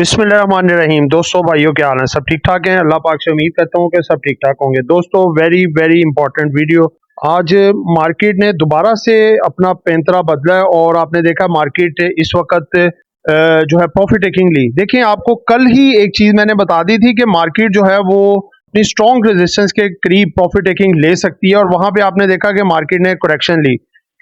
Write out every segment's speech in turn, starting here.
बिस्मिल्लाहिर्रहमानिर्रहीम। दोस्तों भाइयों क्या हाल है, सब ठीक ठाक हैं? अल्लाह पाक से उम्मीद करता हूँ कि सब ठीक ठाक होंगे। दोस्तों वेरी वेरी इंपॉर्टेंट वीडियो। आज मार्केट ने दोबारा से अपना पैंतरा बदला है और आपने देखा मार्केट इस वक्त जो है प्रॉफिट टेकिंग ली। देखिए आपको कल ही एक चीज़ मैंने बता दी थी कि मार्केट जो है वो अपनी स्ट्रॉन्ग रेजिस्टेंस के करीब प्रॉफिट टेकिंग ले सकती है और वहां पे आपने देखा कि मार्केट ने करेक्शन ली।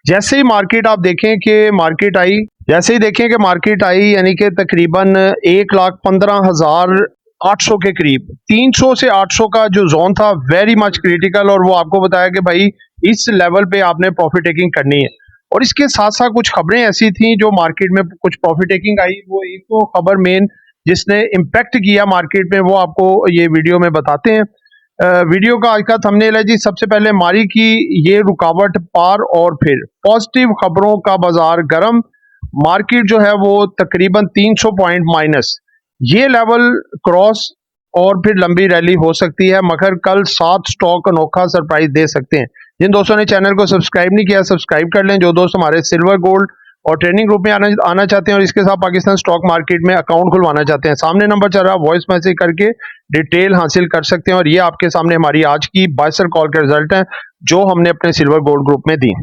जैसे ही मार्केट आप देखें कि मार्केट आई जैसे ही देखें कि मार्केट आई यानी कि तकरीबन 1,15,800 के करीब 300 से 800 का जो जोन था वेरी मच क्रिटिकल, और वो आपको बताया कि भाई इस लेवल पे आपने प्रॉफिट टेकिंग करनी है। और इसके साथ साथ कुछ खबरें ऐसी थी जो मार्केट में कुछ प्रॉफिट टेकिंग आई। वो एक तो खबर मेन जिसने इम्पैक्ट किया मार्केट में वो आपको ये वीडियो में बताते हैं। वीडियो का आज का थंबनेल है जी। सबसे पहले मारी की ये रुकावट पार और फिर पॉजिटिव खबरों का बाजार गर्म। मार्केट जो है वो तकरीबन 300 पॉइंट माइनस ये लेवल क्रॉस और फिर लंबी रैली हो सकती है, मगर कल 7 स्टॉक अनोखा सरप्राइज दे सकते हैं। जिन दोस्तों ने चैनल को सब्सक्राइब नहीं किया सब्सक्राइब कर लें। जो दोस्त हमारे सिल्वर गोल्ड और ट्रेनिंग ग्रुप में आना चाहते हैं और इसके साथ पाकिस्तान स्टॉक मार्केट में अकाउंट खुलवाना चाहते हैं, सामने नंबर चल रहा है, वॉइस मैसेज करके डिटेल हासिल कर सकते हैं। और ये आपके सामने हमारी आज की बायसर कॉल के रिजल्ट हैं जो हमने अपने सिल्वर गोल्ड ग्रुप में दी।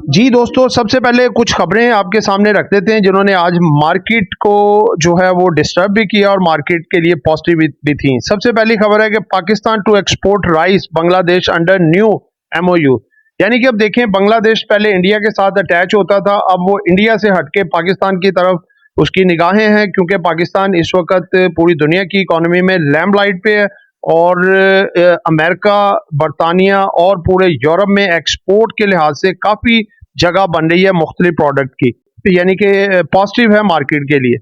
जी दोस्तों, सबसे पहले कुछ खबरें आपके सामने रख देते हैं जिन्होंने आज मार्केट को जो है वो डिस्टर्ब भी किया और मार्केट के लिए पॉजिटिव भी थी। सबसे पहली खबर है कि Pakistan to export rice Bangladesh under new MOU. यानी कि अब देखें, बांग्लादेश पहले इंडिया के साथ अटैच होता था, अब वो इंडिया से हटके पाकिस्तान की तरफ उसकी निगाहें हैं, क्योंकि पाकिस्तान इस वक्त पूरी दुनिया की इकोनॉमी में लैम्बलाइट पे है और अमेरिका, बरतानिया और पूरे यूरोप में एक्सपोर्ट के लिहाज से काफ़ी जगह बन रही है मुख्तलिफ प्रोडक्ट की, यानी कि पॉजिटिव है मार्केट के लिए।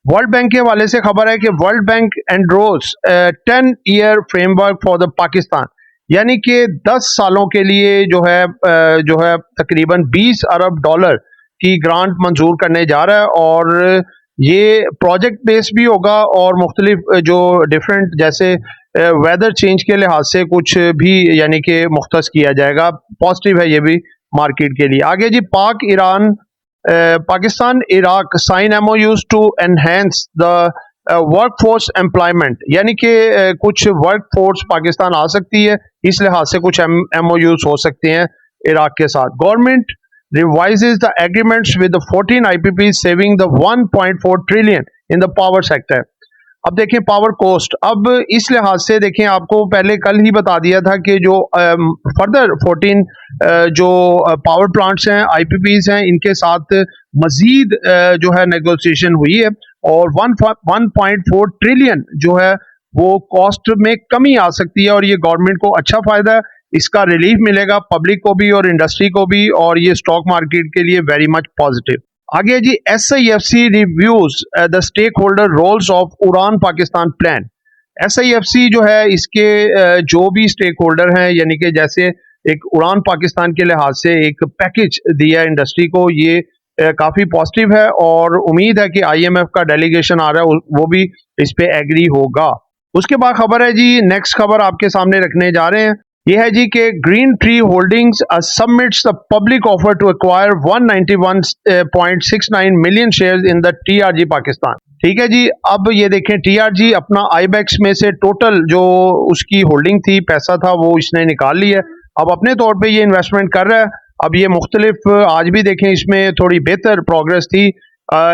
वर्ल्ड बैंक के हवाले से खबर है कि world bank Andros 10-year framework for the Pakistan, यानी कि 10 सालों के लिए जो है तकरीबन 20 अरब डॉलर की ग्रांट मंजूर करने जा रहा है। और ये प्रोजेक्ट बेस भी होगा और मुख्तलिफ जो डिफरेंट जैसे वेदर चेंज के लिहाज से कुछ भी यानी कि मुख्तस किया जाएगा। पॉजिटिव है ये भी मार्केट के लिए। आगे जी, Pakistan Iraq sign MoUs to enhance the workforce employment, यानी कि कुछ वर्कफोर्स पाकिस्तान आ सकती है, इस लिहाज से कुछ एमओयूज हो सकते हैं इराक के साथ। Government revises the agreements with 14 IPP saving the 1.4 trillion in the power sector. अब देखें पावर कोस्ट, अब इस लिहाज से देखें, आपको पहले कल ही बता दिया था कि जो फर्दर 14 जो पावर प्लांट्स हैं, IPPs हैं, इनके साथ मजीद जो है नेगोशिएशन हुई है और 1.4 ट्रिलियन जो है वो कॉस्ट में कमी आ सकती है और ये गवर्नमेंट को अच्छा फायदा है, इसका रिलीफ मिलेगा पब्लिक को भी और इंडस्ट्री को भी, और ये स्टॉक मार्केट के लिए वेरी मच पॉजिटिव। आगे जी, SIFC reviews the stakeholder roles of Udaan Pakistan plan. SIFC जो है इसके जो भी स्टेक होल्डर हैं, यानी कि जैसे एक उड़ान पाकिस्तान के लिहाज से एक पैकेज दिया इंडस्ट्री को, ये काफ़ी पॉजिटिव है और उम्मीद है कि IMF का डेलीगेशन आ रहा है वो भी इस पे एग्री होगा। उसके बाद खबर है जी, नेक्स्ट खबर आपके सामने रखने जा रहे हैं, यह है जी कि green tree holdings submits the public offer to acquire 191.69 million shares in the TRG Pakistan. ठीक है जी, अब ये देखें TRG अपना आईबैक्स में से टोटल जो उसकी होल्डिंग थी, पैसा था, वो इसने निकाल लिया, अब अपने तौर पे ये इन्वेस्टमेंट कर रहा है। अब ये मुख्तलिफ आज भी देखें इसमें थोड़ी बेहतर प्रोग्रेस थी,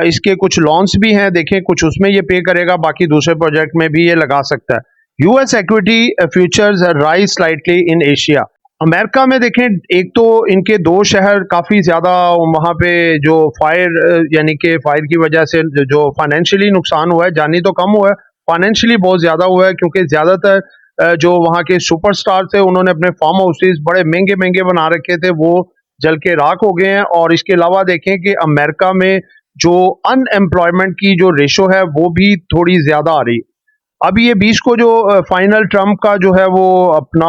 इसके कुछ लॉन्स भी हैं, देखें कुछ उसमें ये पे करेगा, बाकी दूसरे प्रोजेक्ट में भी ये लगा सकता है। US equity futures rise slightly in Asia. America में देखें, एक तो इनके 2 शहर काफ़ी ज़्यादा वहाँ पे जो फायर यानी कि फायर की वजह से जो फाइनेंशियली नुकसान हुआ है, जानी तो कम हुआ है, फाइनेंशियली बहुत ज़्यादा हुआ है, क्योंकि ज़्यादातर जो वहाँ के सुपरस्टार थे उन्होंने अपने फार्म हाउसेस बड़े महंगे महंगे बना रखे थे, वो जल के राख हो गए हैं। और इसके अलावा देखें कि अमेरिका में जो अनएम्प्लॉयमेंट की जो रेशो है वो भी थोड़ी ज़्यादा आ रही है। अब ये 20 को जो फाइनल ट्रम्प का जो है वो अपना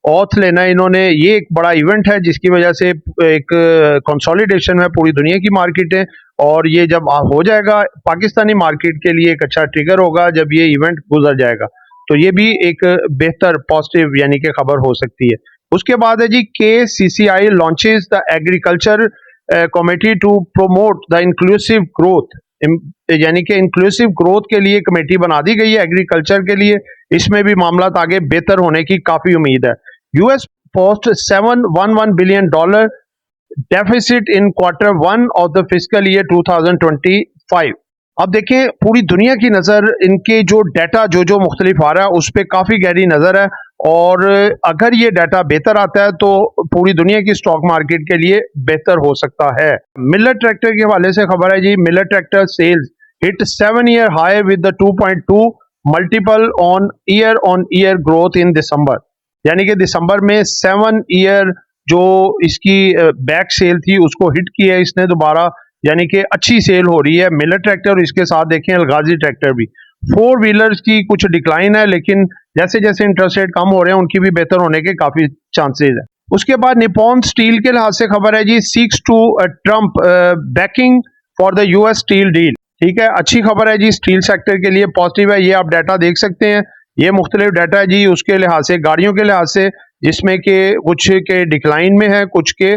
ऑथ लेना है इन्होंने, ये एक बड़ा इवेंट है जिसकी वजह से एक कंसोलिडेशन है पूरी दुनिया की मार्केटें, और ये जब हो जाएगा पाकिस्तानी मार्केट के लिए एक अच्छा ट्रिगर होगा जब ये इवेंट गुजर जाएगा, तो ये भी एक बेहतर पॉजिटिव यानी कि खबर हो सकती है। उसके बाद है जी, KCCI launches the agriculture committee to promote the inclusive growth यानी कि इंक्लूसिव ग्रोथ के लिए कमेटी बना दी गई है एग्रीकल्चर के लिए। इसमें भी मामला आगे बेहतर होने की काफी उम्मीद है। US post $711 billion deficit in Q1 of the fiscal year 2025। अब देखें पूरी दुनिया की नज़र इनके जो डाटा जो मुख्तलिफ आ रहा है उस पर काफ़ी गहरी नज़र है, और अगर ये डाटा बेहतर आता है तो पूरी दुनिया की स्टॉक मार्केट के लिए बेहतर हो सकता है। मिलर ट्रैक्टर के हवाले से खबर है जी, Miller tractor sales hit 7-year high with the 2.2 multiple on year growth in December. यानी कि दिसंबर में 7 ईयर जो इसकी बैक सेल थी उसको हिट किया है इसने दोबारा, यानी कि अच्छी सेल हो रही है मिलर ट्रैक्टर। और इसके साथ देखें अलगाजी ट्रैक्टर भी। 4 व्हीलर्स की कुछ डिक्लाइन है, लेकिन जैसे जैसे इंटरेस्ट रेट कम हो रहे हैं उनकी भी बेहतर होने के काफी चांसेस है। उसके बाद निप्पॉन स्टील के लिहाज से खबर है जी, seeks to Trump backing for the US steel deal. ठीक है, अच्छी खबर है जी, स्टील सेक्टर के लिए पॉजिटिव है। ये आप डाटा देख सकते हैं, ये मुख्तलिफ डाटा है जी उसके लिहाज से, गाड़ियों के लिहाज से, जिसमें कि कुछ के डिक्लाइन में है, कुछ के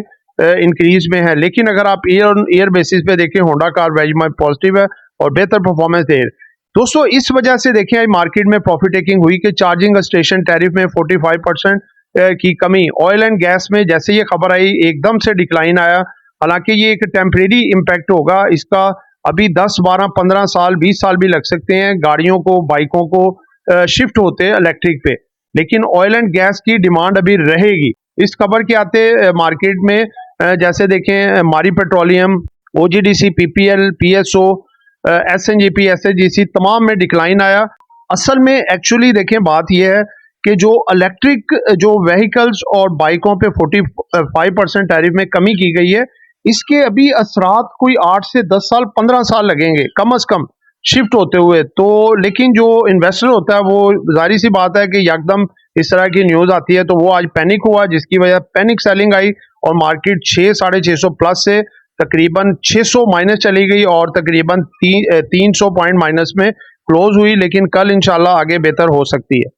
इंक्रीज में है। लेकिन अगर आप ईयर ऑन ईयर बेसिस पे देखें Honda car very much positive है और बेहतर परफॉर्मेंस दे। दोस्तों इस वजह से देखें मार्केट में प्रॉफिट टेकिंग हुई कि चार्जिंग स्टेशन टैरिफ में 45% की कमी। ऑयल एंड गैस में जैसे ये खबर आई एकदम से डिक्लाइन आया। हालांकि ये एक टेम्परेरी इम्पैक्ट होगा इसका, अभी 10, 12, 15 साल 20 साल भी लग सकते हैं गाड़ियों को, बाइकों को शिफ्ट होते इलेक्ट्रिक पे, लेकिन ऑयल एंड गैस की डिमांड अभी रहेगी। इस खबर के आते मार्केट में जैसे देखें Mari petroleum, OGDC, PPL, PSO, SNGP, SHGC तमाम में डिक्लाइन आया। असल में एक्चुअली देखें बात यह है कि जो इलेक्ट्रिक जो व्हीकल्स और बाइकों पे 45% टैरिफ में कमी की गई है, इसके अभी असरात कोई 8 से 10 साल 15 साल लगेंगे कम अज कम शिफ्ट होते हुए। तो लेकिन जो इन्वेस्टर होता है वो जाहिर सी बात है कि यकदम इस तरह की न्यूज़ आती है तो वो आज पैनिक हुआ, जिसकी वजह पैनिक सेलिंग आई और मार्केट 600-650 प्लस से तकरीबन 600 माइनस चली गई और तकरीबन 300 पॉइंट माइनस में क्लोज हुई। लेकिन कल इंशाल्लाह आगे बेहतर हो सकती है।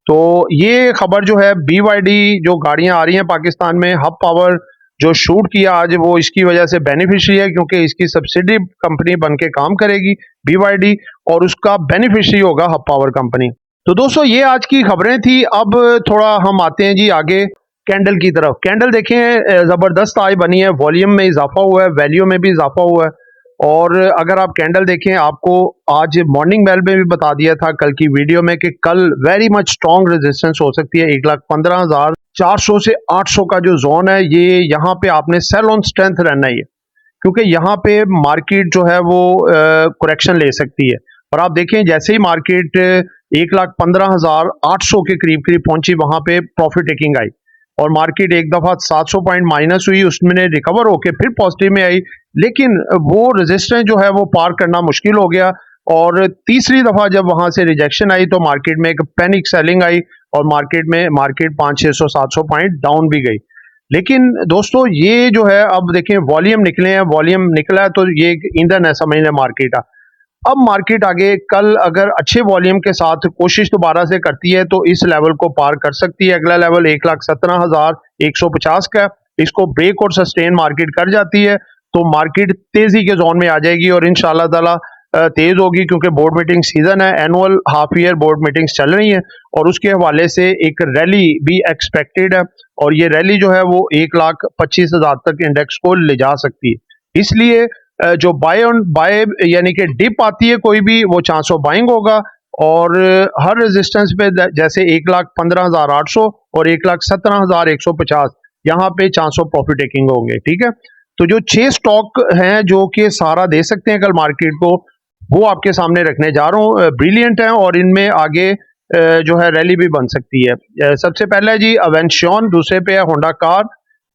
तो ये खबर जो है BYD जो गाड़ियां आ रही हैं पाकिस्तान में, हब पावर जो शूट किया आज वो इसकी वजह से बेनिफिशियरी है, क्योंकि इसकी सब्सिडी कंपनी बन के काम करेगी BYD और उसका बेनिफिशियरी होगा हब पावर कंपनी। तो दोस्तों ये आज की खबरें थी। अब थोड़ा हम आते हैं जी आगे कैंडल की तरफ। कैंडल देखें जबरदस्त आज बनी है, वॉल्यूम में इजाफा हुआ है, वैल्यू में भी इजाफा हुआ है। और अगर आप कैंडल देखें, आपको आज मॉर्निंग बेल में भी बता दिया था कल की वीडियो में कि कल वेरी मच स्ट्रॉन्ग रेजिस्टेंस हो सकती है। 1,15,400 से 800 का जो जोन है, ये यहाँ पे आपने सेल ऑन स्ट्रेंथ रहना ही है, क्योंकि यहाँ पे मार्केट जो है वो करेक्शन ले सकती है। और आप देखें जैसे ही मार्केट 1,15,800 के करीब करीब पहुंची, वहां पे प्रॉफिट टेकिंग आई और मार्केट एक दफा 700 पॉइंट माइनस हुई, उसमें रिकवर होके फिर पॉजिटिव में आई। लेकिन वो रेजिस्टेंस जो है वो पार करना मुश्किल हो गया और तीसरी दफा जब वहां से रिजेक्शन आई तो मार्केट में एक पैनिक सेलिंग आई और मार्केट 500-600-700 पॉइंट डाउन भी गई। लेकिन दोस्तों ये जो है अब देखें वॉल्यूम निकले हैं, वॉल्यूम निकला है तो ये ईंधन है समझ लें मार्केट का। अब मार्केट आगे कल अगर अच्छे वॉल्यूम के साथ कोशिश दोबारा से करती है तो इस लेवल को पार कर सकती है। अगला लेवल 1,17,150 का, इसको ब्रेक और सस्टेन मार्केट कर जाती है तो मार्केट तेजी के जोन में आ जाएगी और इंशाल्लाह ताला तेज होगी, क्योंकि बोर्ड मीटिंग सीजन है, annual half year board meetings चल रही हैं और उसके हवाले से एक रैली भी एक्सपेक्टेड है और ये रैली जो है वो 1,25,000 तक इंडेक्स को ले जा सकती है। इसलिए जो बाय यानी कि डिप आती है कोई भी, वो चांस ऑफ बाइंग होगा और हर रेजिस्टेंस पे जैसे 1,15,800 और 1,17,150 यहाँ पे चांस ऑफ प्रॉफिट टेकिंग होंगे। ठीक है, तो जो 6 स्टॉक हैं जो कि सहारा दे सकते हैं कल मार्केट को, वो आपके सामने रखने जा रहा हूँ। ब्रिलियंट है और इनमें आगे जो है रैली भी बन सकती है। सबसे पहले है जी अवेंशियन, दूसरे पे है होंडा कार।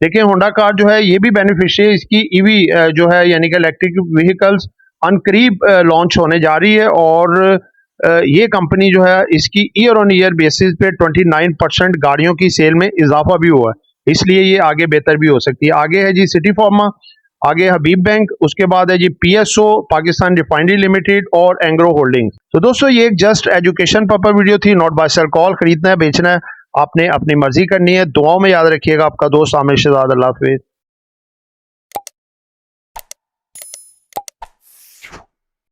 देखिए होंडा कार जो है ये भी बेनिफिशियरी, इसकी ईवी जो है यानी कि इलेक्ट्रिक व्हीकल्स अनकरीब लॉन्च होने जा रही है और ये कंपनी जो है इसकी ईयर ऑन ईयर बेसिस पे 29% गाड़ियों की सेल में इजाफा भी हुआ है, इसलिए ये आगे बेहतर भी हो सकती है। आगे है जी सिटी फार्मा, आगे हबीब बैंक, उसके बाद है जी PSO पाकिस्तान रिफाइनरी लिमिटेड और एंग्रो होल्डिंग्स। तो दोस्तों ये एक जस्ट एजुकेशन पर्पस वीडियो थी, नॉट बाय सेल कॉल। खरीदना है बेचना है आपने अपनी मर्जी करनी है। दुआओं में याद रखिएगा। आपका दोस्त आमिर शहजाद। अल्लाह हाफिज।